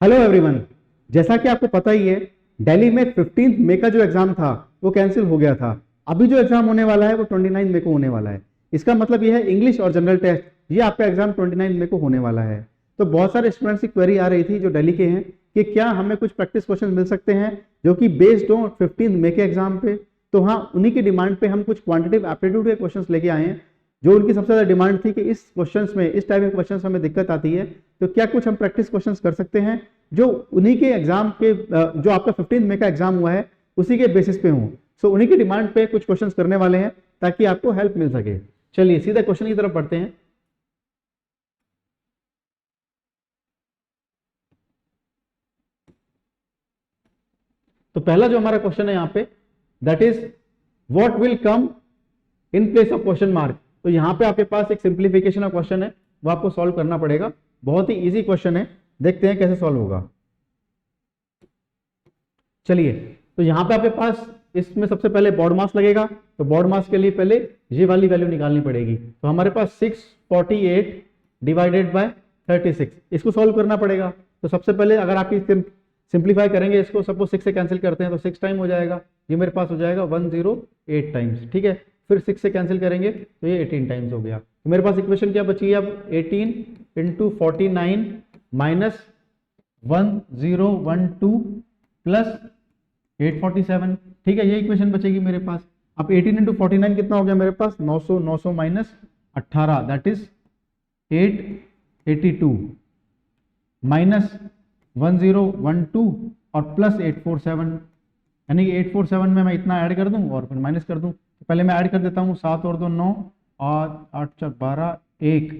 Hello everyone. जैसा कि आपको पता ही है, दिल्ली में 15 मई का जो एग्जाम था वो कैंसिल हो गया था। अभी जो एग्जाम होने वाला है वो 29 मई को होने वाला है। इसका मतलब यह है इंग्लिश और जनरल टेस्ट, ये आपका एग्जाम 29 मई को होने वाला है। तो बहुत सारे स्टूडेंट्स की क्वेरी आ रही थी जो दिल्ली के हैं कि क्या हमें कुछ प्रैक्टिस क्वेश्चन मिल सकते हैं जो कि बेस्ड हो 15 मई के एग्जाम पे। तो हाँ, उन्हीं की डिमांड पे हम कुछ क्वांटिटेटिव एप्टीट्यूड के क्वेश्चंस लेके आए हैं। जो उनकी सबसे ज्यादा डिमांड थी कि इस क्वेश्चंस में, इस टाइप के क्वेश्चंस हमें दिक्कत आती है, तो क्या कुछ हम प्रैक्टिस क्वेश्चंस कर सकते हैं जो उन्हीं के एग्जाम के, जो आपका 15 मई का एग्जाम हुआ है उसी के बेसिस पे हो। सो उन्हीं की डिमांड पे कुछ क्वेश्चंस करने वाले हैं ताकि आपको हेल्प मिल सके। चलिए सीधा क्वेश्चन की तरफ पढ़ते हैं। तो पहला जो हमारा क्वेश्चन है यहाँ पे, that is what will come in place of question mark. तो यहाँ पे आपके पास एक सिंप्लीफिकेशन ऑफ क्वेश्चन है, वो आपको सॉल्व करना पड़ेगा। बहुत ही इजी क्वेश्चन है, देखते हैं कैसे सॉल्व होगा। चलिए, तो यहाँ पे आपके पास इसमें सबसे पहले बॉड मास लगेगा। तो बॉड मास के लिए पहले ये वाली वैल्यू निकालनी पड़ेगी। तो हमारे पास 648 डिवाइडेड बाय 36, इसको सॉल्व करना पड़ेगा। तो सबसे पहले अगर आप सिंप्लीफाई करेंगे इसको, सपोज 6 से कैंसिल करते हैं तो 6 टाइम हो जाएगा, ये मेरे पास हो जाएगा 108 टाइम्स। ठीक है, फिर 6 से कैंसिल करेंगे तो ये 18 टाइम्स हो गया। तो मेरे पास इक्वेशन क्या बची है अब, 18 इंटू 49 माइनस 1012 प्लस 847। ठीक है, ये इक्वेशन बचेगी मेरे पास। अब 18 इंटू 49 कितना हो गया मेरे पास, 900, 900 माइनस 18 दैट इज 882 माइनस 1012 और प्लस 847, यानी कि 847 में मैं इतना ऐड कर दूं और फिर माइनस कर दूं। तो पहले मैं ऐड कर देता हूं, 7 और 2 9 और 8 4 12 1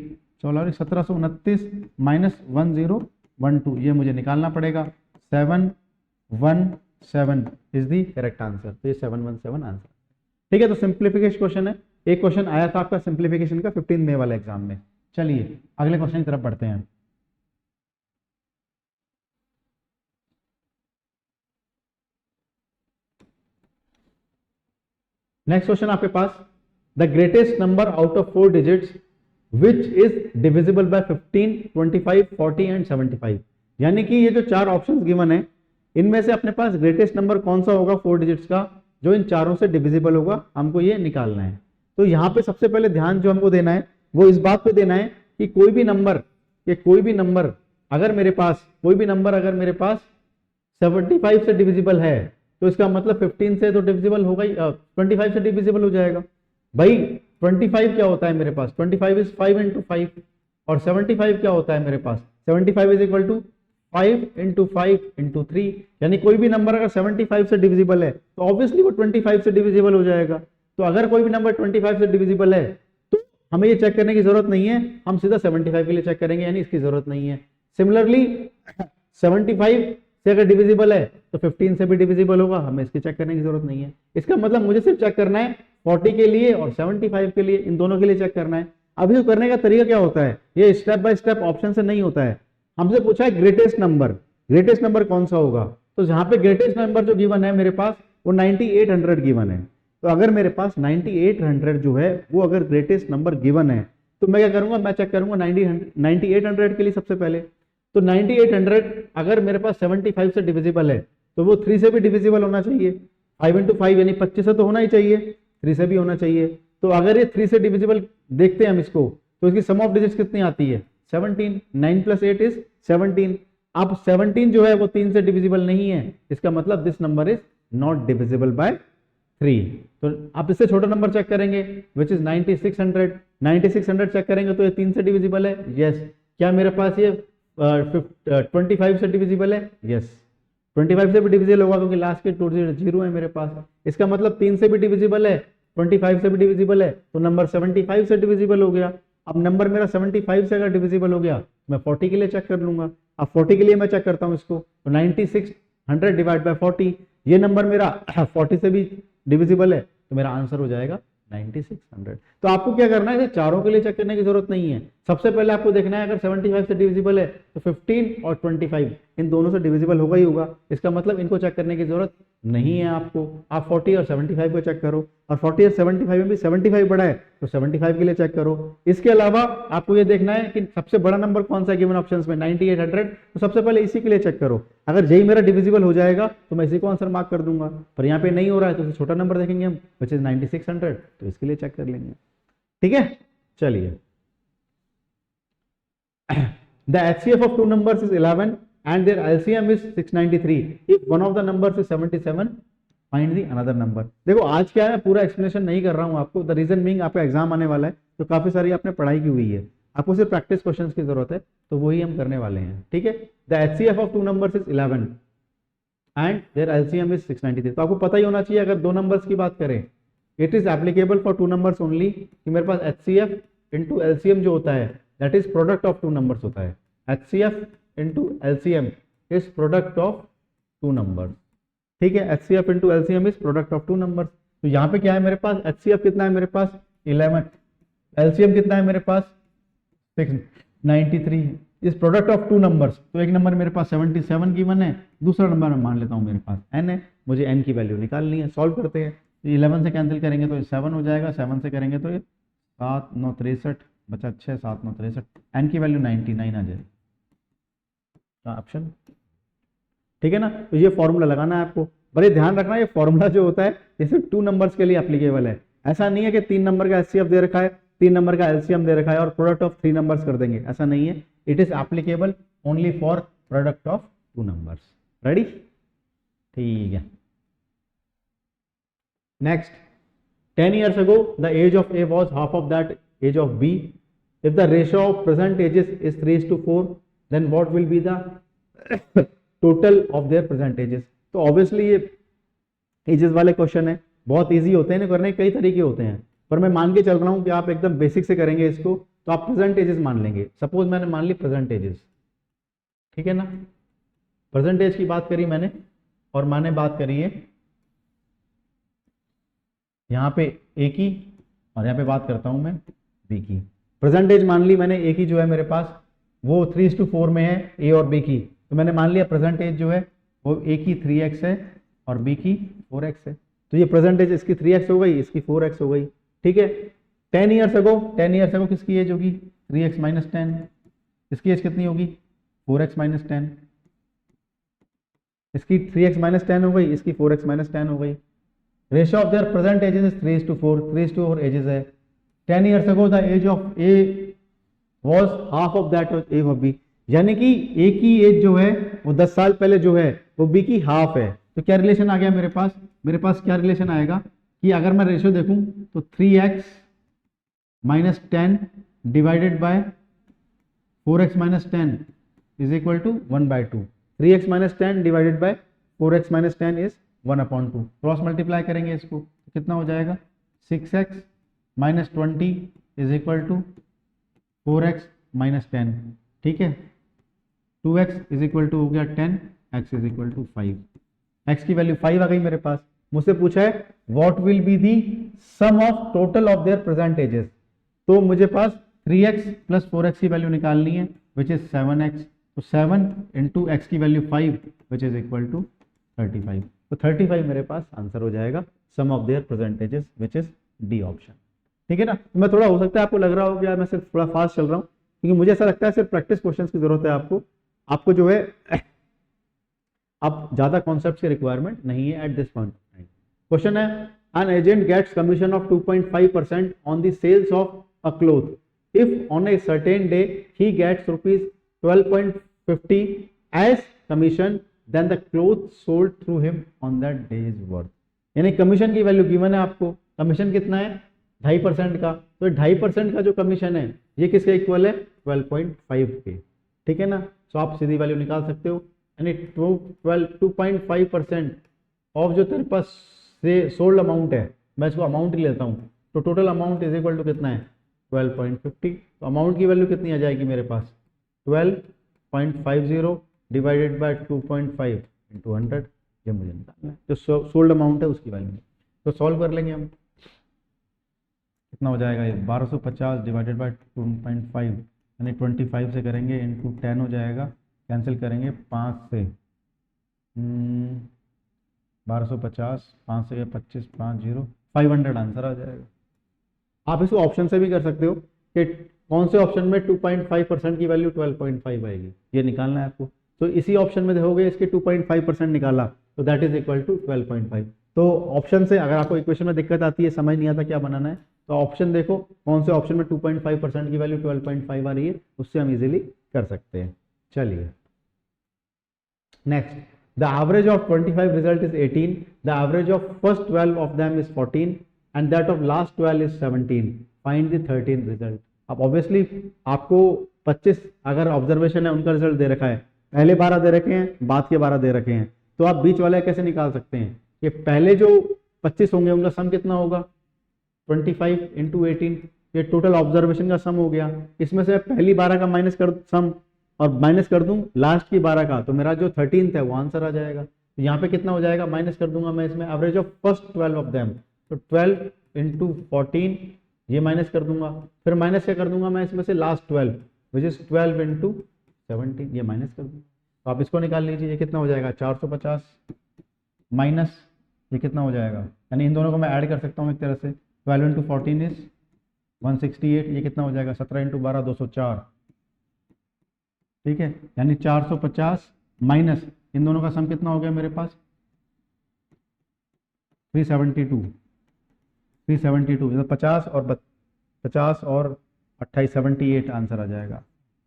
14 1729 माइनस 1012, ये मुझे निकालना पड़ेगा। 717 इज द करेक्ट आंसर। तो ये 717 आंसर। ठीक है, तो सिंप्लीफिकेशन क्वेश्चन है। एक क्वेश्चन आया था आपका सिंप्लीफिकेशन का 15 मई वाले एग्जाम में। चलिए अगले क्वेश्चन की तरफ बढ़ते हैं। नेक्स्ट क्वेश्चन आपके पास, the greatest number out of 4 digits which is divisible by 15, 25, 40 and 75। यानी कि ये जो चार ऑप्शंस गिवन है, इनमें से अपने पास ग्रेटेस्ट नंबर कौन सा होगा 4 डिजिट्स का जो इन चारों से डिविजिबल होगा, हमको ये निकालना है। तो यहाँ पे सबसे पहले ध्यान जो हमको देना है वो इस बात पे देना है कि कोई भी नंबर अगर मेरे पास 75 से डिविजिबल है तो इसका मतलब 15 से तो डिविजिबल होगा ही, 25 से डिविजिबल हो जाएगा। भाई 25 क्या होता है मेरे पास, 25 इज 5 इंटू 5, और 75 क्या होता है मेरे पास, 75 is equal to 5 into 5 into 3। यानी कोई भी नंबर अगर 75 से डिविजिबल है तो ऑब्वियसली वो 25 से डिविजिबल हो जाएगा। तो अगर कोई भी नंबर 25 से डिविजिबल है तो हमें ये चेक करने की जरूरत नहीं है, हम सीधा 75 के लिए चेक करेंगे, यानी इसकी जरूरत नहीं है। सिमिलरली 75 से अगर डिविजिबल है तो 15 से भी डिविजिबल होगा, हमें इसकी चेक करने की जरूरत नहीं है। इसका मतलब मुझे सिर्फ चेक करना है 40 के लिए और 75 के लिए, इन दोनों के लिए चेक करना है। अभी तो करने का तरीका क्या होता है, ये स्टेप बाय स्टेप ऑप्शन से नहीं होता है। हमसे पूछा है ग्रेटेस्ट नंबर कौन सा होगा। तो जहां पे ग्रेटेस्ट नंबर जो गिवन है मेरे पास वो 9800 गिवन है। तो अगर मेरे पास 9800 जो है वो अगर ग्रेटेस्ट नंबर गिवन है तो मैं क्या करूंगा, मैं चेक करूंगा 9800 के लिए सबसे पहले। तो 9800 अगर मेरे पास 75 से डिविजिबल है तो वो 3 से भी डिविजिबल होना चाहिए। 5 इंटू 5 यानी 25 से तो होना ही चाहिए, 3 से भी होना चाहिए। तो अगर ये 3 से डिविजिबल देखते हैं हम इसको, तो इसकी सम ऑफ डिजिट्स कितनी आती है, 17। 9 प्लस 8 इज 17। अब 17 जो है वो 3 से डिविजिबल नहीं है, इसका मतलब this number is not divisible by 3। तो आप इससे छोटा नंबर चेक करेंगे विच इज 9600 चेक करेंगे तो ये 3 से डिविजिबल है, यस। क्या मेरे पास ये 25 से डिविजिबल है, यस। 25 से भी डिविजिबल होगा क्योंकि लास्ट के 2 डिजिट 0 है मेरे पास। इसका मतलब 3 से भी डिविजिबल है, 25 से भी डिविजिबल है, तो नंबर 75 से डिविजिबल हो गया। अब नंबर मेरा 75 से अगर डिविजिबल हो गया मैं 40 के लिए चेक कर लूंगा। अब 40 के लिए मैं चेक करता हूं इसको, तो 9600 डिवाइड बाय 40, ये नंबर मेरा 40 से भी डिविजिबल है, तो मेरा आंसर हो जाएगा 9600। तो आपको क्या करना है, इसे चारों के लिए चेक करने की जरूरत नहीं है। सबसे पहले आपको देखना है अगर 75 से डिविजिबल है तो 15 और 25 इन दोनों से डिविजिबल होगा ही होगा। इसका मतलब इनको चेक करने की जरूरत नहीं है आपको। आप 40 और 75 को चेक करो, और 40 और 75 में भी 75 बड़ा है तो 75 के लिए चेक करो। इसके अलावा आपको ये देखना है कि सबसे बड़ा नंबर कौन सा है गिवन ऑप्शंस में, 9800, तो सबसे पहले इसी के लिए चेक करो। अगर यही मेरा डिविजिबल हो जाएगा तो मैं इसी को आंसर मार्क कर दूंगा, पर यहाँ पे नहीं हो रहा है तो इससे छोटा नंबर देखेंगे हम, विच इज 9600, तो इसके लिए चेक कर लेंगे। ठीक है, चलिए। The HCF of two numbers is 11 and their LCM is 693. If one of the numbers is 77, find the another number. देखो आज क्या है, पूरा एक्सप्लेनेशन नहीं कर रहा हूँ आपको, द रीजन बीइंग आपका एग्जाम आने वाला है तो काफी सारी आपने पढ़ाई की हुई है, आपको सिर्फ प्रैक्टिस क्वेश्चंस की जरूरत है, तो वही हम करने वाले हैं। ठीक है, the HCF of two numbers is 11 and their LCM is 693. तो आपको पता ही होना चाहिए, अगर दो नंबर्स की बात करें, it is applicable for two numbers only, कि मेरे पास HCF इंटू LCM जो होता है that is product of two numbers होता है। HCF into LCM is product of two numbers. ठीक है, HCF into LCM is product of two numbers. तो यहाँ पे क्या है मेरे पास, HCF कितना है मेरे पास 11, LCM कितना है मेरे पास 693, is product of two numbers. तो एक नंबर मेरे पास 77 गिवन है, दूसरा नंबर मैं मान लेता हूँ मेरे पास n है, मुझे n की वैल्यू निकालनी है। सॉल्व करते हैं, 11 से कैंसिल करेंगे तो 7 हो जाएगा, 7 से करेंगे तो 7 9 63 बचा 6, 7 9 63, n की वैल्यू 99 आ जाएगी ऑप्शन। ठीक है ना, तो ये फॉर्मूला लगाना है आपको, बड़े ध्यान रखना ये फॉर्मूला जो होता है ये सिर्फ टू नंबर्स के लिए एप्लीकेबल है। ऐसा नहीं है कि 3 नंबर का HCF दे रखा है, 3 नंबर का LCM दे रखा है और प्रोडक्ट ऑफ 3 नंबर्स कर देंगे, ऐसा नहीं है। It is applicable only for product of 2 numbers. Ready, ठीक है। Next, 10 years ago the age of A was half of that age of B. If the ratio of present ages is 3:4, then what will be the total of their present ages? तो obviously ये edges वाले question है, बहुत easy होते हैं, करने कई तरीके होते हैं, पर मैं मान के चल रहा हूं कि आप एकदम बेसिक से करेंगे इसको, तो आप प्रेजेंट एजेस मान लेंगे। सपोज मैंने मान ली प्रेजेंट एजेस, ठीक है ना, प्रेजेंट एज की बात करी मैंने, और मैंने बात करी है यहाँ पे ए की, और यहाँ पे बात करता हूं मैं बी की। प्रेजेंट एज मान ली मैंने, ए की जो है मेरे पास वो 3:4 में है ए और बी की, तो मैंने मान लिया प्रेजेंट एज जो है वो ए की 3x है और बी की 4x है। तो ये प्रेजेंट एज इसकी 3x हो गई, इसकी 4x हो गई। ठीक है, 10 years ago किसकी एज होगी 3x - 10, इसकी एज कितनी होगी 4x - 10, इसकी 3x - 10 हो गई, इसकी 4x - 10 हो गई। Ratio of their present ages is 3:4 ages है। 10 years ago the age of A was half of that of A of B, यानी कि ए की एज जो है वो 10 साल पहले जो है वो बी की हाफ है। तो क्या रिलेशन आ गया मेरे पास क्या रिलेशन आएगा कि अगर मैं रेशियो देखूं तो 3x - 10 divided by 4x - 10 is equal to 1/2। 3x - 10 divided by 4x - 10 is 1/2। Cross multiply करेंगे इसको तो कितना हो जाएगा 6x - 20 is equal to 4x - 10। ठीक है, 2x इज इक्वल टू हो गया 10, x is equal to 5, x की वैल्यू 5 आ गई मेरे पास। मुझसे पूछा है what will be the sum of total of their present ages, तो मुझे पास 3x + 4x की वैल्यू निकालनी है विच इज 7x, तो 7 × x की value 5 which is equal to 35, तो 35 मेरे पास आंसर हो जाएगा sum of their present ages which is D option. ठीक है ना, तो मैं थोड़ा, हो सकता है आपको लग रहा हो कि यार मैं सिर्फ थोड़ा फास्ट चल रहा हूँ, क्योंकि मुझे ऐसा लगता है सिर्फ प्रैक्टिस क्वेश्चंस की जरूरत है आपको जो है अब ज्यादा कॉन्सेप्ट की रिक्वायरमेंट नहीं है एट दिस पॉइंट। क्वेश्चन है, an agent gets commission of 2.5% on the sales of a cloth if on a certain day he gets ₹12.50 as commission then the cloth sold through him on that day's worth. यानी commission की वैल्यू given है आपको, commission कितना है 2.5% का, तो 2.5% का जो कमीशन है ये किसके इक्वल है 12.5 के। ठीक है ना, तो आप सीधी वैल्यू निकाल सकते हो, यानी 2.5% ऑफ जो तेरे पास से सोल्ड अमाउंट है, मैं इसको अमाउंट ही लेता हूँ, तो total amount is equal to कितना है 12.50। तो अमाउंट की वैल्यू कितनी आ जाएगी मेरे पास 12.50 डिवाइडेड बाय 2.5 × 100, ये मुझे निकालना है जो सोल्ड अमाउंट है उसकी वैल्यू। तो सॉल्व कर लेंगे हम, कितना हो जाएगा ये 1250 डिवाइडेड बाय 2.5, यानी 25 से करेंगे इंटू 10 हो जाएगा, कैंसिल करेंगे 5 से 1250, 5 से 25, 5 0, 500 आंसर आ जाएगा। आप इसको ऑप्शन से भी कर सकते हो कि कौन से ऑप्शन में 2.5% की वैल्यू 12.5 आएगी, ये निकालना है आपको। तो इसी ऑप्शन में देखोगे इसके 2.5% निकाला तो दैट इज इक्वल टू 12.5। तो ऑप्शन से अगर आपको इक्वेशन में दिक्कत आती है, समझ नहीं आता क्या बनाना है, तो ऑप्शन देखो कौन से ऑप्शन में 2.5% की वैल्यू 12.5 आ रही है, उससे हम इजीली कर सकते हैं। चलिए next, the average of 25 result is 18, the average of first 12 of them is 14 and that of last 12 is 17, find the 13 result. अब ऑब्वियसली आपको 25 अगर ऑब्जर्वेशन है उनका रिजल्ट दे रखा है, पहले 12 दे रखे हैं, बाद के 12 दे रखे हैं, तो आप बीच वाले कैसे निकाल सकते हैं? ये पहले जो 25 होंगे उनका सम कितना होगा? 25 इंटू 18, ये टोटल ऑब्जर्वेशन का सम हो गया। इसमें से पहली 12 का माइनस कर सम और माइनस कर दूं लास्ट की 12 का, तो मेरा जो 13th है वो आंसर आ जाएगा। तो यहाँ पे कितना हो जाएगा? माइनस कर दूंगा मैं इसमें average of first 12 of them, तो 12 इंटू 14 ये माइनस कर दूंगा, फिर माइनस क्या कर दूंगा मैं इसमें से लास्ट 12 विच इज 12 इंटू 17, ये माइनस कर दूंगा। तो आप इसको निकाल लीजिए, ये कितना हो जाएगा? 450 माइनस ये कितना हो जाएगा, यानी इन दोनों को मैं ऐड कर सकता हूँ एक तरह से, 12 इंटू 14 इज 168, ये कितना हो जाएगा? 17 इंटू 12 204, ठीक है, यानी 450 माइनस इन दोनों का सम कितना हो गया मेरे पास? 372, 372 50 और 50 और 28 78 आंसर आ जाएगा,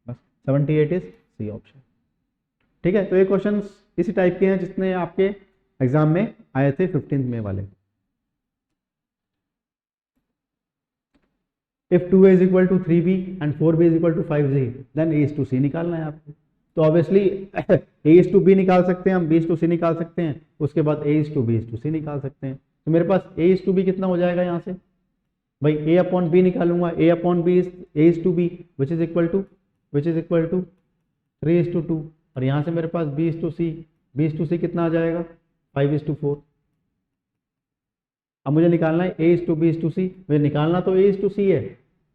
बस 78 इज सी ऑप्शन। ठीक है, तो ये क्वेश्चन इसी टाइप के हैं जितने आपके एग्जाम में आए थे 15 मई वाले। If 2a is equal to 3b and 4b is equal to 5c, then a is to c निकालना है आपको। तो obviously a is to b निकाल सकते हैं हम, b is to c निकाल सकते हैं, उसके बाद a is to b is to c निकाल सकते हैं। तो मेरे पास a is to b कितना हो जाएगा यहाँ से? भाई a अपॉन b निकालूंगा, a upon b is a is to b which is equal to 3 is to 2, और यहाँ से मेरे पास b is to c, b is to c कितना आ जाएगा? 5 is to 4। अब मुझे निकालना है a is to b is to c, मुझे निकालना तो a is to c है,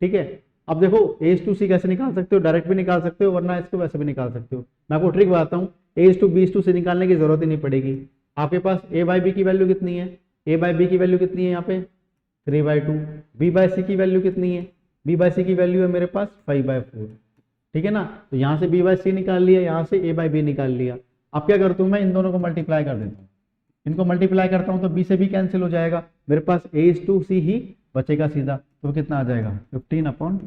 ठीक है। अब देखो a is to c कैसे निकाल सकते हो? डायरेक्ट भी निकाल सकते हो, वरना इसको वैसे भी निकाल सकते हो। मैं आपको ट्रिक बताता हूँ, a is to b is to c निकालने की जरूरत ही नहीं पड़ेगी। आपके पास a बाई बी की वैल्यू कितनी है? a बाई बी की वैल्यू कितनी है यहाँ पे? 3/2। b बाई सी की वैल्यू कितनी है? b बाई सी की वैल्यू है मेरे पास 5/4, ठीक है ना। तो यहाँ से b बाई सी निकाल लिया, यहाँ से a बाई बी निकाल लिया। अब क्या करता हूँ मैं? इन दोनों को मल्टीप्लाई कर देता हूँ, इनको मल्टीप्लाई करता हूँ तो b से b कैंसिल हो जाएगा, मेरे पास a is to c ही बचेगा सीधा। तो कितना आ जाएगा? 15/8,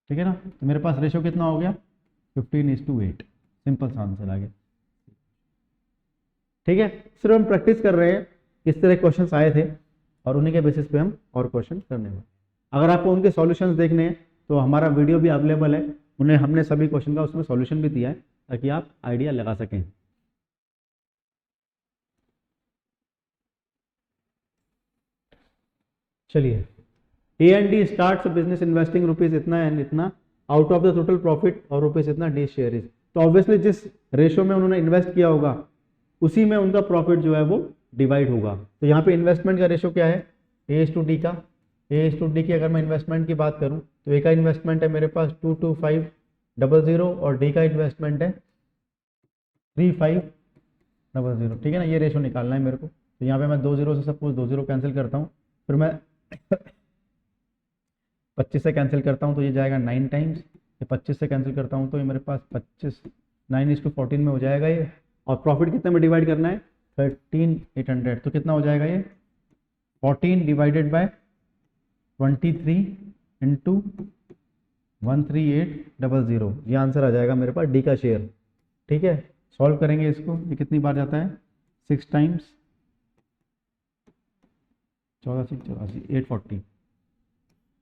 ठीक है ना। तो मेरे पास रेशियो कितना हो गया? 15:8, सिंपल सा आंसर आ गया, ठीक है। सिर्फ हम प्रैक्टिस कर रहे हैं, इस तरह क्वेश्चंस आए थे और उन्हीं के बेसिस पे हम और क्वेश्चन करने वाले। अगर आपको उनके सॉल्यूशंस देखने हैं तो हमारा वीडियो भी अवेलेबल है, उन्हें हमने सभी क्वेश्चन का उसमें सॉल्यूशन भी दिया है ताकि आप आइडिया लगा सकें। चलिए, A and D starts business investing rupees इतना एंड इतना out of the total profit और रुपीज इतना डी शेयर इज। तो ऑब्वियसली जिस रेशियो में उन्होंने इन्वेस्ट किया होगा उसी में उनका प्रॉफिट जो है वो डिवाइड होगा। तो यहाँ पे इन्वेस्टमेंट का रेशियो क्या है? ए इज टू डी का, ए इज टू डी की अगर मैं इन्वेस्टमेंट की बात करूँ तो ए का इन्वेस्टमेंट है मेरे पास 22500 और डी का इन्वेस्टमेंट है 3500, ठीक है ना। ये रेशियो निकालना है मेरे को। तो यहाँ पे मैं 2 0 से सपोज 2 0 कैंसिल करता हूँ, फिर मैं 25 से कैंसिल करता हूँ तो ये जाएगा 9 टाइम्स, ये 25 से कैंसिल करता हूँ तो ये मेरे पास 25 9:14 में हो जाएगा ये। और प्रॉफिट कितने में डिवाइड करना है? 13,800। तो कितना हो जाएगा ये? 14 डिवाइडेड बाय 23 इंटू 13800, ये आंसर आ जाएगा मेरे पास डी का शेयर, ठीक है। सॉल्व करेंगे इसको, ये कितनी बार जाता है? 6 टाइम्स 14 6 84 840,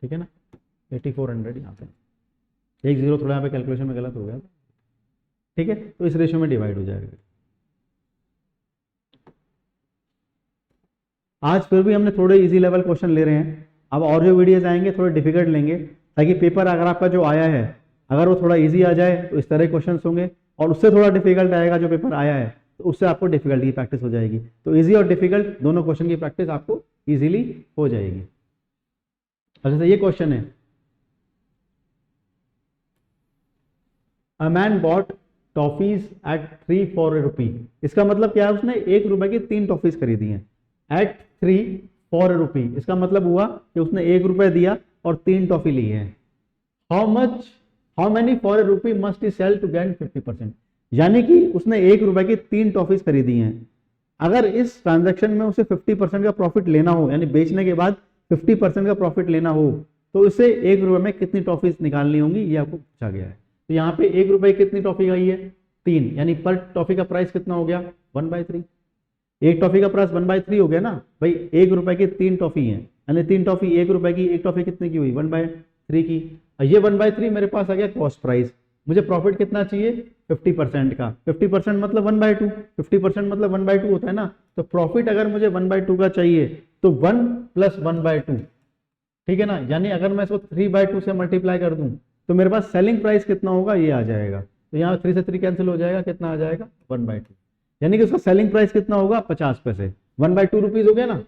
ठीक है ना। 8400 यहाँ पे, 1 0 थोड़ा यहाँ पे कैलकुलेशन में गलत हो गया, ठीक है। तो इस रेशियो में डिवाइड हो जाएगा। आज फिर भी हमने थोड़े इजी लेवल क्वेश्चन ले रहे हैं, अब और जो वीडियोस आएंगे थोड़े डिफिकल्ट लेंगे ताकि पेपर अगर आपका जो आया है अगर वो थोड़ा इजी आ जाए तो इस तरह के क्वेश्चंस होंगे, और उससे थोड़ा डिफिकल्ट आएगा जो पेपर आया है तो उससे आपको डिफिकल्ट की प्रैक्टिस हो जाएगी। तो इजी और डिफिकल्ट दोनों क्वेश्चन की प्रैक्टिस आपको इजीली हो जाएगी। अब जैसे ये क्वेश्चन है, a man bought toffees at 3 for a rupee. इसका मतलब क्या है, उसने 1 रुपए की 3 टॉफीज खरीदी हैं एट 3 फॉर ए रुपी। इसका मतलब हुआ कि उसने 1 रुपए दिया और 3 टॉफी ली है। How many for a rupee must he sell to gain 50%। यानी कि उसने 1 रुपए की 3 टॉफीज खरीदी हैं। अगर इस ट्रांजैक्शन में उसे 50% का प्रॉफिट लेना हो, यानी बेचने के बाद 50% का प्रॉफिट लेना हो, तो उसे 1 रुपए में कितनी टॉफीज निकालनी होंगी, ये आपको पूछा गया है। तो यहाँ पे 1 रुपए कितनी टॉफी गई है, 3, यानी पर टॉफी का प्राइस कितना हो गया, 1/3। एक टॉफी का प्राइस 1/3 हो गया ना भाई। 1 रुपए की 3 टॉफी है, यानी 3 टॉफी 1 रुपए की, एक टॉफी कितने की हुई, 1/3 की। ये 1/3 मेरे पास आ गया कॉस्ट प्राइस। मुझे प्रॉफिट कितना चाहिए, 50% का। 50% मतलब 1/2, 50% मतलब 1/2 होता है ना। तो प्रॉफिट अगर मुझे 1/2 का चाहिए तो 1 + 1/2, ठीक है ना। यानी अगर मैं इसको 3/2 से मल्टीप्लाई कर दूं तो मेरे पास सेलिंग प्राइस कितना होगा, ये आ जाएगा। तो यहाँ 3 से 3 कैंसिल हो जाएगा, कितना आ जाएगा, 1/2। यानी कि उसका सेलिंग प्राइस कितना होगा, 50 पैसे। 1/2 रुपीज हो गया ना।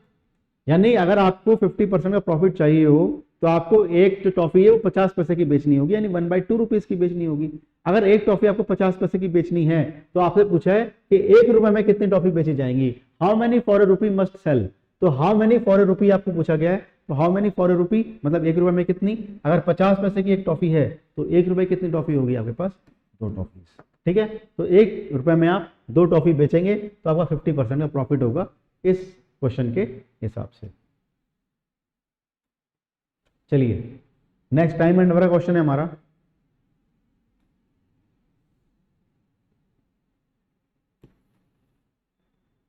यानी अगर आपको 50% का प्रॉफिट चाहिए हो तो आपको एक जो टॉफी है वो 50 पैसे की बेचनी होगी, यानी 1/2 रुपीज की बेचनी होगी। अगर एक टॉफी आपको 50 पैसे की बेचनी है तो आपसे पूछा है कि 1 रुपए में कितनी टॉफी बेची जाएंगी, how many for a rupee must sell. तो how many for a rupee आपको पूछा गया है, तो how many for a rupee मतलब 1 रुपए में कितनी। अगर 50 पैसे की एक टॉफी है तो 1 रुपए कितनी टॉफी होगी आपके पास, 2 टॉफी। ठीक है, तो 1 रुपए में आप 2 टॉफी बेचेंगे तो आपका 50% का प्रॉफिट होगा इस क्वेश्चन के हिसाब से। चलिए नेक्स्ट टाइम एंड नंबर का क्वेश्चन है हमारा।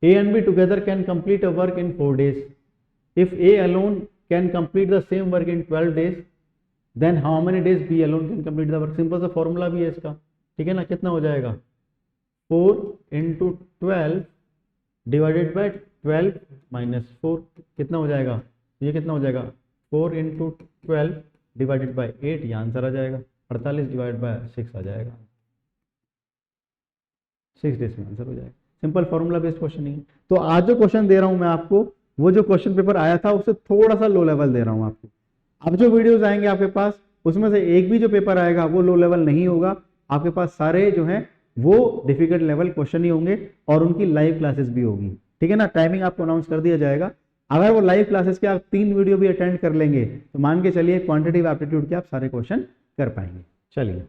A and B together can complete a work in 4 days. If A alone can complete the same work in 12 days, then how many days B alone can complete the work? Simple सा formula भी है इसका, ठीक है ना। कितना हो जाएगा, 4 × 12 डिवाइडेड बाय 12 - 4, कितना हो जाएगा, ये कितना हो जाएगा, 4 × 12 डिवाइडेड बाय 8, ये आंसर आ जाएगा। 48 डिवाइड बाय 6 आ जाएगा, 6 डेज में आंसर हो जाएगा। सिंपल फॉर्मूला बेस्ड क्वेश्चन ही है। तो आज जो क्वेश्चन दे रहा हूं मैं आपको, वो जो क्वेश्चन पेपर आया था उससे थोड़ा सा लो लेवल दे रहा हूं आपको। अब जो वीडियोस आएंगे आपके पास, उसमें से एक भी जो पेपर आएगा वो लो लेवल नहीं होगा। आपके पास सारे जो है वो डिफिकल्ट लेवल क्वेश्चन ही होंगे और उनकी लाइव क्लासेस भी होगी, ठीक है ना। टाइमिंग आपको अनाउंस कर दिया जाएगा। अगर वो लाइव क्लासेस के आप 3 वीडियो भी अटेंड कर लेंगे तो मान के चलिए क्वांटिटेटिव एप्टीट्यूड के आप सारे क्वेश्चन कर पाएंगे। चलिए,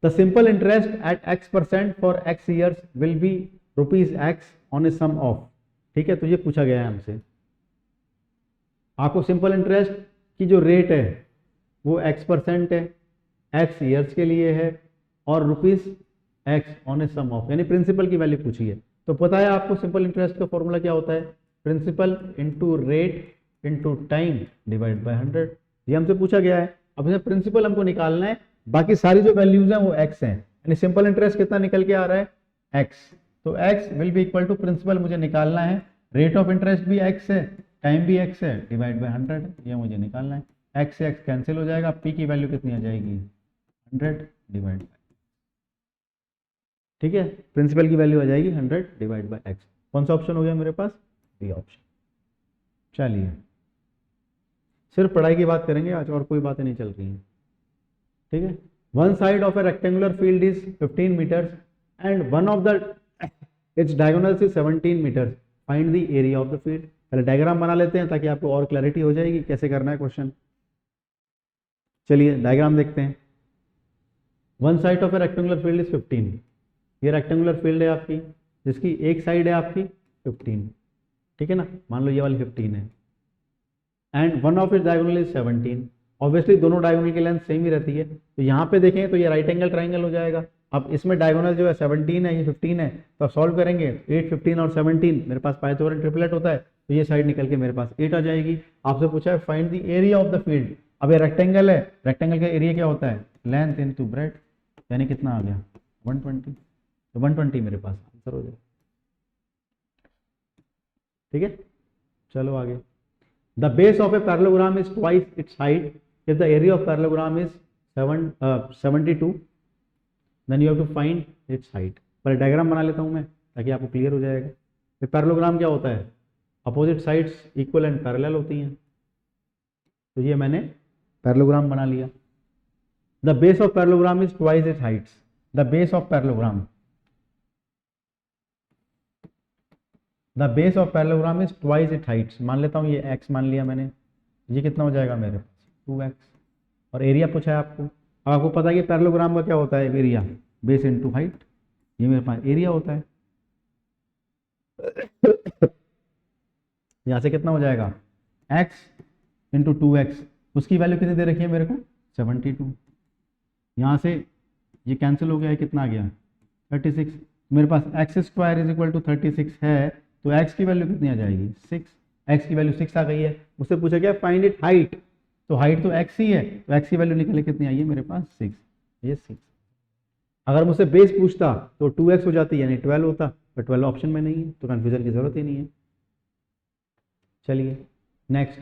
the simple interest at x% for x years will be ₹x on a sum of, ठीक है। तो ये पूछा गया है हमसे, आपको सिंपल इंटरेस्ट की जो रेट है वो x% है, x ईयर्स के लिए है और ₹x on a sum of, यानी प्रिंसिपल की वैल्यू पूछी है। तो पता है आपको सिंपल इंटरेस्ट का फॉर्मूला क्या होता है, principal into rate into time divide by 100। ये हमसे पूछा गया है। अब इसमें प्रिंसिपल हमको निकालना है, बाकी सारी जो वैल्यूज हैं वो x हैं, यानी सिंपल इंटरेस्ट कितना निकल के आ रहा है, x। तो x will be equal to principal मुझे निकालना है, रेट ऑफ इंटरेस्ट भी x है, टाइम भी x है, डिवाइड बाय 100, ये मुझे निकालना है। x से x कैंसिल हो जाएगा, p की वैल्यू कितनी आ जाएगी, 100 डिवाइड बाय, ठीक है, प्रिंसिपल की वैल्यू आ जाएगी 100 डिवाइड बाय x। कौन सा ऑप्शन हो गया मेरे पास, बी ऑप्शन। चलिए, सिर्फ पढ़ाई की बात करेंगे आज, और कोई बातें नहीं चल रही हैं, ठीक है। One side of a rectangular field is 15 metres and one of the its diagonals is 17 metres, find the area of the field. पहले डायग्राम बना लेते हैं ताकि आपको और क्लैरिटी हो जाएगी कैसे करना है क्वेश्चन। चलिए डायग्राम देखते हैं। One side of a rectangular field is 15, ये रेक्टेंगुलर फील्ड है आपकी जिसकी एक साइड है आपकी 15, ठीक है ना, मान लो ये वाली 15 है, and one of its diagonal is 17। Obviously दोनों डायगोनल की लेंथ सेम ही रहती है, तो यहाँ पे देखें तो ये राइट एंगल ट्राइंगल हो जाएगा। अब इसमें डायगोनल जो है 17 है, ये 15 है, तो आप सॉल्व करेंगे 8, 15 और 17, मेरे पास पाइथागोरन ट्रिपलेट होता है, तो ये साइड निकल के मेरे पास 8 आ जाएगी। आपसे पूछा है find the area of the field. अब ये रेक्टेंगल है, रेक्टेंगल का एरिया क्या होता है, लेंथ इनटू ब्रेड्थ, यानी कितना आ गया 120, तो 120 मेरे पास आंसर हो जाएगा, ठीक है। चलो आगे। The base of a parallelogram is twice its height. If the area of parallelogram is 72, then you have to find its height. पहले डायग्राम बना लेता हूं मैं ताकि आपको क्लियर हो जाएगा। ये पैरेललोग्राम क्या होता है, opposite sides equal and parallel होती हैं। तो ये मैंने पैरेललोग्राम बना लिया। The base of parallelogram is twice its Heights, the base of parallelogram, the base of parallelogram is twice it Heights. मान लेता हूँ ये x मान लिया मैंने, ये कितना हो जाएगा मेरे पास 2x, और एरिया पूछा है आपको। अब आपको पता है कि पैरेललोग्राम का क्या होता है, एरिया बेस इनटू हाइट, ये मेरे पास एरिया होता है। यहाँ से कितना हो जाएगा x इंटू 2x, उसकी वैल्यू कितनी दे रखी है मेरे को 72, यहाँ से ये कैंसिल हो गया है, कितना आ गया 36, मेरे पास x square is equal to 36 है, तो x की वैल्यू कितनी आ जाएगी 6, x की वैल्यू 6 आ गई है। उससे पूछा गया फाइंड इट हाइट, तो हाइट तो x ही है, तो x की वैल्यू निकले कितनी आई है मेरे पास 6, ये 6। अगर मुझसे बेस पूछता तो 2x हो जाती यानी 12 होता, पर 12 ऑप्शन में नहीं है तो कन्फ्यूजन की जरूरत ही नहीं है। चलिए next,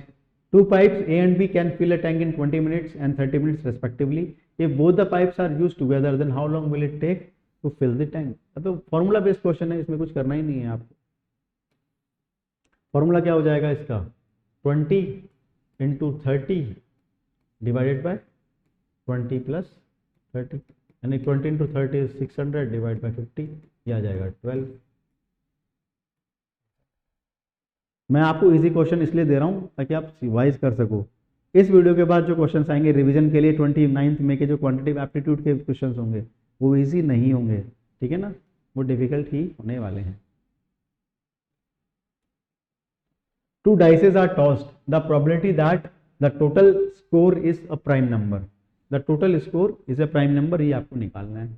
two pipes A and B can fill a tank in 20 minutes and 30 minutes respectively. If both the pipes are used together, then how long will it take to fill the tank? तो formula based question है, इसमें कुछ करना ही नहीं है आपको। Formula क्या हो जाएगा इसका 20 इंटू 30 डिवाइडेड बाय 20 प्लस 30, यानी 20 इंटू 30 600 डिवाइड बाय 50, यह आ जाएगा 12। मैं आपको इजी क्वेश्चन इसलिए दे रहा हूँ ताकि आप रिवाइज कर सको। इस वीडियो के बाद जो क्वेश्चंस आएंगे रिवीजन के लिए 29 मई के जो क्वांटिटेटिव एप्टीट्यूड के क्वेश्चंस होंगे वो इजी नहीं होंगे, ठीक है ना, वो डिफिकल्ट ही होने वाले हैं। Two dices are tossed. The probability that the total score is a prime number. The total score is a prime number, ये आपको निकालना है,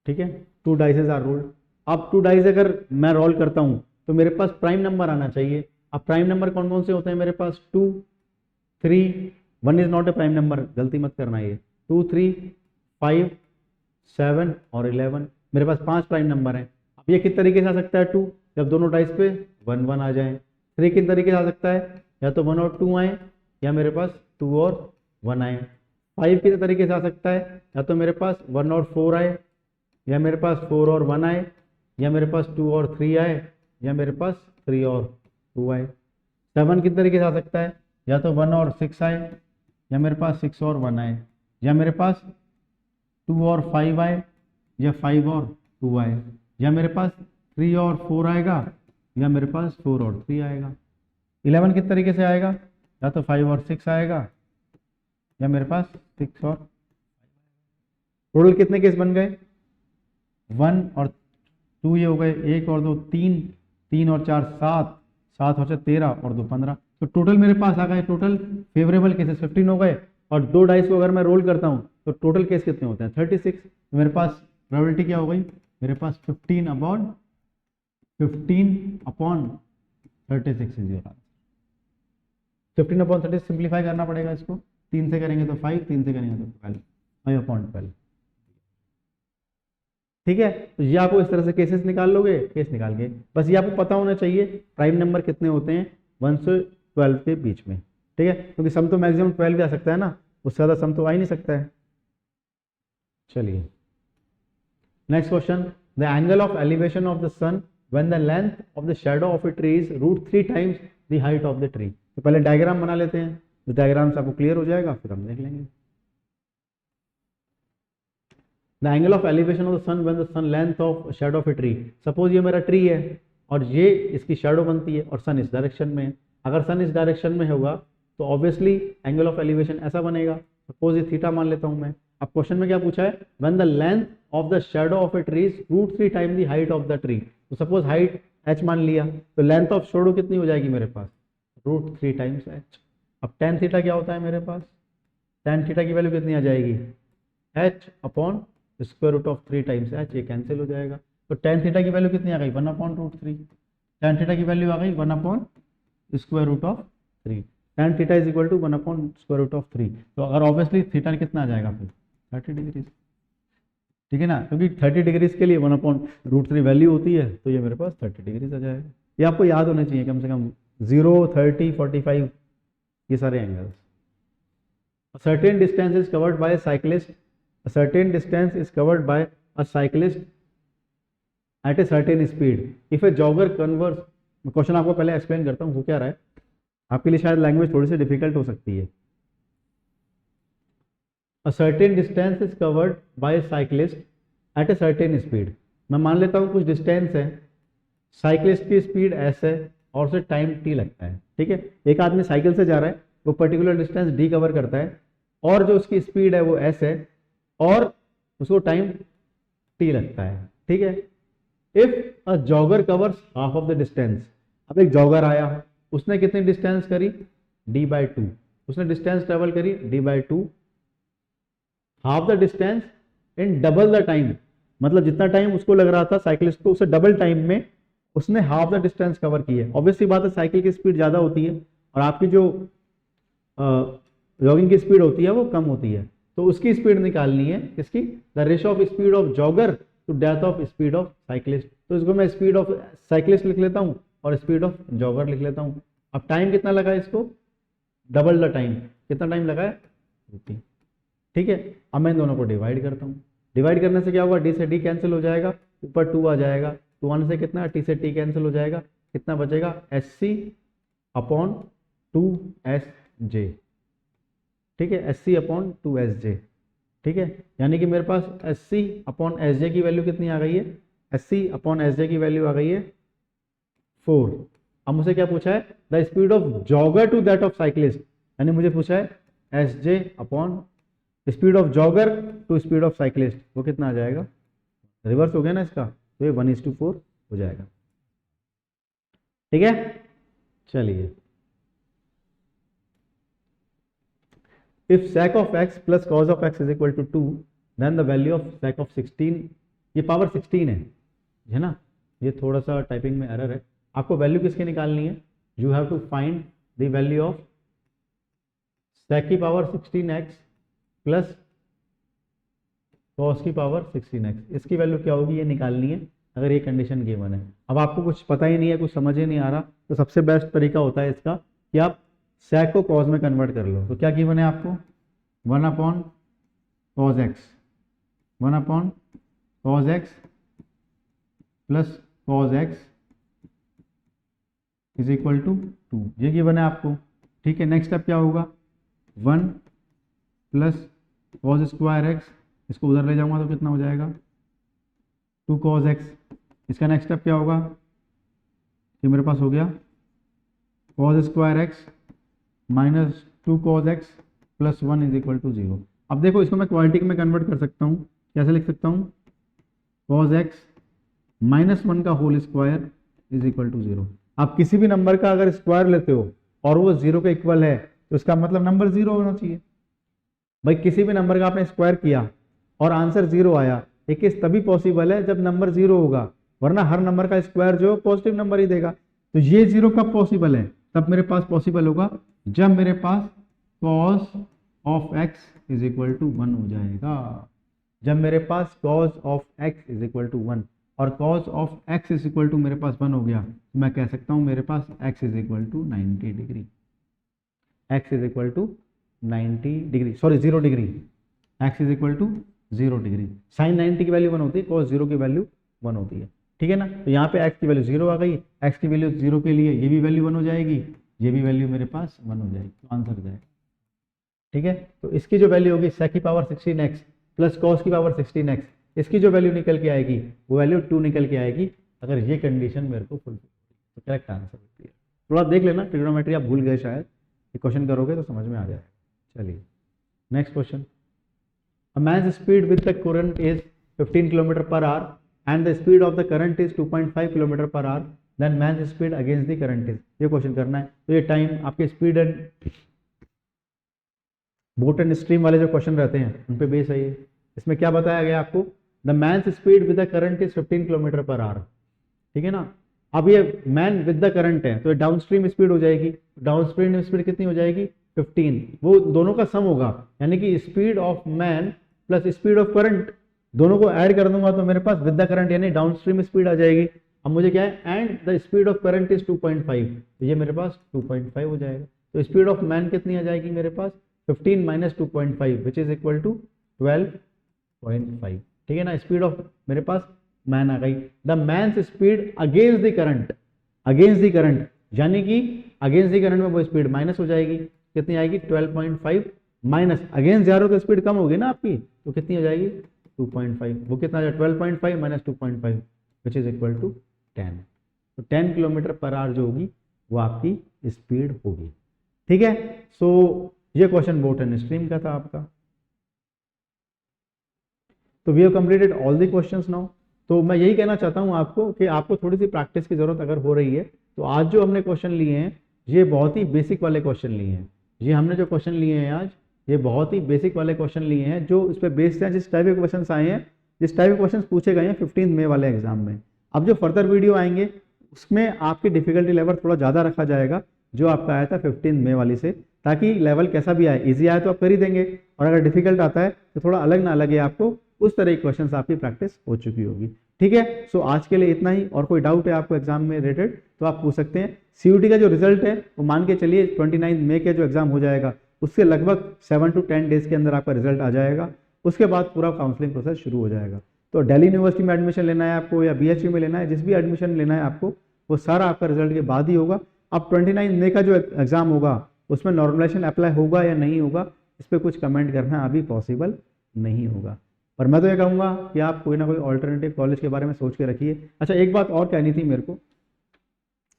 ठीक है। Two dices are rolled. अब टू डाइस अगर मैं रोल करता हूं तो मेरे पास प्राइम नंबर आना चाहिए। अब प्राइम नंबर कौन कौन से होते हैं मेरे पास 2, 3, 1 is not a prime number, गलती मत करना, ये 2, 3, 5, 7 और 11 मेरे पास 5 प्राइम नंबर हैं। अब ये किस तरीके से आ सकता है 2, जब दोनों डाइस पे 1 1 आ जाए। 3 किस तरीके से आ सकता है, या तो 1 और 2 आए या मेरे पास 2 और 1 आए। 5 किस तरीके से आ सकता है, या तो मेरे पास 1 और 4 आए, या मेरे पास 4 और 1 आए, या मेरे पास 2 और 3 आए, या मेरे पास 3 और 2 आए। 7 किस तरीके से आ सकता है, या तो 1 और 6 आए, या मेरे पास 6 और 1 आए, या मेरे पास 2 और 5 आए, या 5 और 2 आए, या मेरे पास 3 और 4 आएगा, या मेरे पास 4 और 3 आएगा। 11 किस तरीके से आएगा, या तो 5 और 6 आएगा, या मेरे पास 6 और, टोटल कितने केस बन गए 1 और 2 ये हो गए, 1 और 2 3, 3 और 4 7, 7 और 4 13 और 2 15, तो टोटल मेरे पास आ गए, टोटल फेवरेबल केसेस 15 हो गए। और 2 डाइस को अगर मैं रोल करता हूं तो टोटल केस कितने होते हैं 36, तो मेरे पास प्रोबेबिलिटी क्या हो गई मेरे पास 15 upon 36 is your answer. 15 upon 30 simplify करना पड़ेगा इसको, 3 से करेंगे तो 5, 3 से करेंगे तो 12, 5 अपॉन 12, ठीक है। तो ये आपको इस तरह से केसेस निकाल लोगे, केस निकाल के बस ये आपको पता होना चाहिए प्राइम नंबर कितने होते हैं 1 से 12 के बीच में, ठीक है, क्योंकि सम तो मैक्सिमम 12 आ सकता है ना, उससे ज़्यादा सम तो आ ही नहीं सकता है। चलिए next question, the angle of elevation of the sun when the length of the shadow of a tree is √3 times the height of the tree. तो पहले डायग्राम बना लेते हैं, तो डायग्राम से आपको क्लियर हो जाएगा, फिर हम देख लेंगे। The angle of elevation of the sun when the sun length of shadow of a tree, suppose ये मेरा ट्री है और ये इसकी शैडो बनती है और सन इस डायरेक्शन में है। अगर सन इस डायरेक्शन में होगा तो ऑब्वियसली एंगल ऑफ एलिवेशन ऐसा बनेगा, सपोज ये थीटा मान लेता हूं मैं। अब क्वेश्चन में क्या पूछा है, when the length of the shadow of a tree is √3 time the height of the tree. तो सपोज हाइट h मान लिया, तो लेंथ ऑफ शैडो कितनी हो जाएगी मेरे पास √3 टाइम्स h। अब tan थीटा क्या होता है मेरे पास, tan थीटा की वैल्यू कितनी आ जाएगी h upon square root of 3 times h, ये कैंसिल हो जाएगा। तो tan थीटा की वैल्यू कितनी आ गई 1 अपॉन √3, tan थीटा की वैल्यू आ गई 1 upon square root of 3, tan theta is equal to 1 upon square root of 3। तो अगर ऑब्वियसली थीटा कितना आ जाएगा फिर 30 डिग्रीज, ठीक है ना, क्योंकि 30 डिग्रीज के लिए 1 अपॉन √3 वैल्यू होती है, तो ये मेरे पास 30 डिग्रीज आ जाएगा। ये आपको याद होने चाहिए कम से कम 0, 30, 45 ये सारे angles. A certain distance is covered by a cyclist. A certain distance is covered by a cyclist at a certain speed. If a jogger converts, question आपको पहले एक्सप्लेन करता हूँ हो क्या रहा है, आपके लिए शायद लैंग्वेज थोड़ी सी डिफिकल्ट हो सकती है। A certain distance is covered by cyclist at a certain speed. मैं मान लेता हूँ कुछ डिस्टेंस है, साइक्लिस्ट की स्पीड एस है और उसे टाइम टी लगता है, ठीक है। एक आदमी साइकिल से जा रहा है, वो पर्टिकुलर डिस्टेंस डी कवर करता है और जो उसकी स्पीड है वो एस है और उसको टाइम टी लगता है, ठीक है। If a jogger covers half of the distance, अब एक जॉगर आया, उसने कितनी डिस्टेंस करी d/2, उसने डिस्टेंस ट्रेवल करी d/2, half the distance in double the time, मतलब जितना टाइम उसको लग रहा था साइकिलिस्ट को, उससे डबल टाइम में उसने हाफ द डिस्टेंस कवर की है। ऑब्वियसली बात है साइकिल की स्पीड ज़्यादा होती है और आपकी जो जॉगिंग की स्पीड होती है वो कम होती है, तो उसकी स्पीड निकालनी है किसकी, the ratio of speed of jogger to that of speed of cyclist. तो इसको मैं स्पीड ऑफ साइकिलिस्ट लिख लेता हूँ और स्पीड ऑफ जॉगर लिख लेता हूँ। अब टाइम कितना लगा इसको, डबल द टाइम, कितना टाइम लगा है 2t, ठीक है। अब मैं इन दोनों को डिवाइड करता हूँ, डिवाइड करने से क्या होगा, डी से डी कैंसिल हो जाएगा, ऊपर 2 आ जाएगा, 2 आने से कितना, टी से टी कैंसिल हो जाएगा, कितना बचेगा SC/2SJ, ठीक है, SC/2SJ, ठीक है। यानी कि मेरे पास SC/SJ की वैल्यू कितनी आ गई है, SC/SJ की वैल्यू आ गई है 4। अब मुझे क्या पूछा है, the speed of jogger to that of cyclist, यानी मुझे पूछा है SJ upon speed of jogger to speed of cyclist, वो कितना आ जाएगा, रिवर्स हो गया ना इसका, तो ये 1:4 हो जाएगा, ठीक है। चलिए, if sec of x plus cos of x is equal to 2 then the value of sec of 16, ये पावर 16 है ना, ये थोड़ा सा टाइपिंग में एरर है, आपको वैल्यू किसकी निकालनी है, you have to find the value of sec की पावर 16x प्लस cos की पावर 16x, इसकी वैल्यू क्या होगी ये निकालनी है अगर ये कंडीशन गिवन है। अब आपको कुछ पता ही नहीं है, कुछ समझ ही नहीं आ रहा, तो सबसे बेस्ट तरीका होता है इसका कि आप sec को cos में कन्वर्ट कर लो। तो क्या गिवन है आपको, 1/cos x, 1/cos x plus cos x is equal to 2, ये गिवन है आपको, ठीक है। नेक्स्ट स्टेप क्या होगा, 1 प्लस cos स्क्वायर x, इसको उधर ले जाऊंगा तो कितना हो जाएगा 2 cos x। इसका नेक्स्ट स्टेप क्या होगा, कि मेरे पास हो गया cos square x minus 2 cos x plus 1 is equal to 0। अब देखो इसको मैं क्वालिटी में कन्वर्ट कर सकता हूँ, कैसे लिख सकता हूँ, cos x माइनस 1 का whole square is equal to 0। आप किसी भी नंबर का अगर स्क्वायर लेते हो और वो 0 के इक्वल है तो इसका मतलब नंबर 0 होना चाहिए। भाई किसी भी नंबर का आपने स्क्वायर किया और आंसर 0 आया, ये केस तभी पॉसिबल है जब नंबर 0 होगा, वरना हर नंबर का स्क्वायर जो पॉजिटिव नंबर ही देगा। तो ये 0 कब पॉसिबल है, तब मेरे पास पॉसिबल होगा जब मेरे पास cos of x is equal to 1 हो जाएगा, जब मेरे पास cos of x is equal to 1, और cos of x is equal to मेरे पास 1 हो गया, तो मैं कह सकता हूं मेरे पास x is equal to 90 degree, x is equal to 90 degree, sorry 0 degree, x is equal to 0 degree. Sine 90 की वैल्यू 1 होती है, cos 0 की वैल्यू 1 होती है, ठीक है ना। तो यहाँ पे x की वैल्यू 0 आ गई, x की वैल्यू 0 के लिए ये भी वैल्यू 1 हो जाएगी, ये भी वैल्यू मेरे पास 1 हो जाएगी, तो आंसर जाएगा, ठीक है। तो इसकी जो वैल्यू होगी sec की पावर 16x प्लस cos की पावर 16x, इसकी जो वैल्यू निकल के आएगी वो वैल्यू 2 निकल के आएगी अगर ये कंडीशन मेरे को फुलफिल, तो करेक्ट आंसर होती है। थोड़ा देख लेना, ट्रिग्नोमेट्री आप भूल गए शायद, ये क्वेश्चन करोगे तो समझ में आ जाएगा। चलिए next question, a man's speed with the current is 15 km/h and the speed of the current is 2.5 km/h, then man's speed against the current is, ये क्वेश्चन करना है। तो ये टाइम आपके speed and boat and stream वाले जो question रहते हैं उन पे बेस है ये। इसमें क्या बताया गया आपको, the man's speed with the current is 15 km/h, ठीक है ना। अब ये मैन विद द करंट है तो डाउन स्ट्रीम स्पीड हो जाएगी, डाउन स्ट्रीम स्पीड कितनी हो जाएगी 15, वो दोनों का सम होगा, यानी कि speed of man plus speed of current, दोनों को ऐड कर दूंगा तो मेरे पास विद द करंट यानी डाउन स्ट्रीम स्पीड आ जाएगी। अब मुझे क्या है, and the speed of current is 2.5, तो ये मेरे पास 2.5 हो जाएगा। तो स्पीड ऑफ मैन कितनी आ जाएगी मेरे पास 15 minus 2.5 which is equal to 12.5, ठीक है ना। स्पीड ऑफ मेरे पास मैन आ गई, the man's speed against the current, against the current यानी कि अगेंस्ट द करंट में वो स्पीड माइनस हो जाएगी, कितनी आएगी 12.5 माइनस अगेंस्ट जा रहे हो तो स्पीड कम होगी ना आपकी, तो कितनी हो जाएगी 2.5, वो कितना है 12.5 minus 2.5 which is equal to 10। तो 10 किलोमीटर पर आवर जो होगी वो आपकी स्पीड होगी। ठीक है, सो ये क्वेश्चन बोट एंड स्ट्रीम का था आपका। तो we have completed all the questions now. तो मैं यही कहना चाहता हूं आपको कि आपको थोड़ी सी प्रैक्टिस की जरूरत अगर हो रही है तो आज जो हमने क्वेश्चन लिए हैं ये बहुत ही बेसिक वाले क्वेश्चन लिए हैं। ये हमने जो क्वेश्चन लिए हैं आज ये बहुत ही बेसिक वाले क्वेश्चन लिए हैं जो इस पर बेस्ड हैं, जिस टाइप के क्वेश्चन आए हैं, जिस टाइप के क्वेश्चन पूछे गए हैं 15 मई वाले एग्जाम में। अब जो फर्दर वीडियो आएंगे उसमें आपकी डिफिकल्टी लेवल थोड़ा ज़्यादा रखा जाएगा जो आपका आया था 15 मई वाली से, ताकि लेवल कैसा भी आए, इजी आए तो आप कर ही देंगे और अगर डिफिकल्ट आता है तो थोड़ा अलग ना लगे आपको, उस तरह के क्वेश्चंस आपकी प्रैक्टिस हो चुकी होगी। ठीक है, सो आज के लिए इतना ही। और कोई डाउट है आपको एग्जाम में रिलेटेड तो आप पूछ सकते हैं। सीयूटी का जो रिजल्ट है वो मान के चलिए 29 मई के जो एग्जाम हो जाएगा उससे लगभग 7 to 10 डेज के अंदर आपका रिजल्ट आ जाएगा। उसके बाद पूरा काउंसलिंग प्रोसेस शुरू हो जाएगा। तो दिल्ली यूनिवर्सिटी में एडमिशन लेना है आपको या बीएचयू में लेना है, जिस भी एडमिशन लेना है आपको वो सारा आपका रिजल्ट के बाद ही होगा। अब 29 मई का जो एग्जाम होगा उसमें नॉर्मलाइजेशन अप्लाई होगा या नहीं होगा, इस पर कुछ कमेंट करना अभी पॉसिबल नहीं होगा। पर मैं तो ये कहूँगा कि आप कोई ना कोई ऑल्टरनेटिव कॉलेज के बारे में सोच के रखिए। अच्छा, एक बात और कहनी थी मेरे को,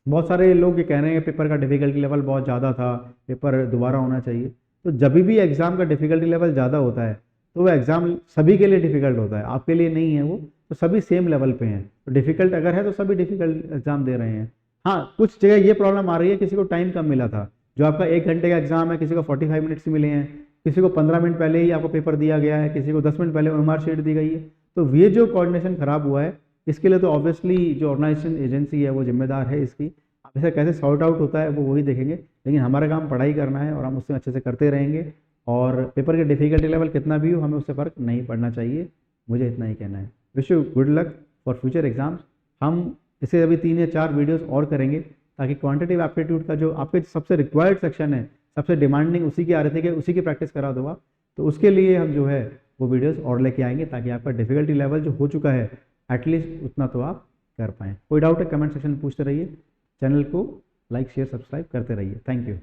बहुत सारे लोग ये कह रहे हैं पेपर का डिफिकल्टी लेवल बहुत ज़्यादा था, पेपर दोबारा होना चाहिए। तो जब भी एग्ज़ाम का डिफिकल्टी लेवल ज़्यादा होता है तो वो एग्ज़ाम सभी के लिए डिफिकल्ट होता है, आपके लिए नहीं है वो, तो सभी सेम लेवल पे हैं। तो डिफिकल्ट अगर है तो सभी डिफिकल्ट एग्ज़ाम दे रहे हैं। हाँ, कुछ जगह ये प्रॉब्लम आ रही है, किसी को टाइम कम मिला था, जो आपका 1 घंटे का एग्जाम है किसी को 45 मिनट्स मिले हैं, किसी को 15 मिनट पहले ही आपको पेपर दिया गया है, किसी को 10 मिनट पहले ओएमआर शीट दी गई है। तो ये जो कोऑर्डिनेशन खराब हुआ है इसके लिए तो ऑब्वियसली जो ऑर्गेनाइजेशन एजेंसी है वो जिम्मेदार है इसकी। अब इसे कैसे सॉर्ट आउट होता है वो वही देखेंगे, लेकिन हमारा काम पढ़ाई करना है और हम उससे अच्छे से करते रहेंगे। और पेपर के डिफिकल्टी लेवल कितना भी हो हमें उससे फ़र्क नहीं पड़ना चाहिए, मुझे इतना ही कहना है। Wish you good luck for future exams. हम इसे अभी 3 या 4 वीडियोस और करेंगे ताकि क्वांटिटेटिव एप्टीट्यूड का जो आपके सबसे रिक्वायर्ड सेक्शन है, सबसे डिमांडिंग उसी की आ रही थी कि उसी की प्रैक्टिस करा दो आप, तो उसके लिए हम जो है वो वीडियोस और लेके आएंगे ताकि आपका डिफिकल्टी लेवल जो हो चुका है एटलीस्ट उतना तो आप कर पाएँ। कोई डाउट है कमेंट सेक्शन में पूछते रहिए, चैनल को लाइक शेयर सब्सक्राइब करते रहिए। Thank you.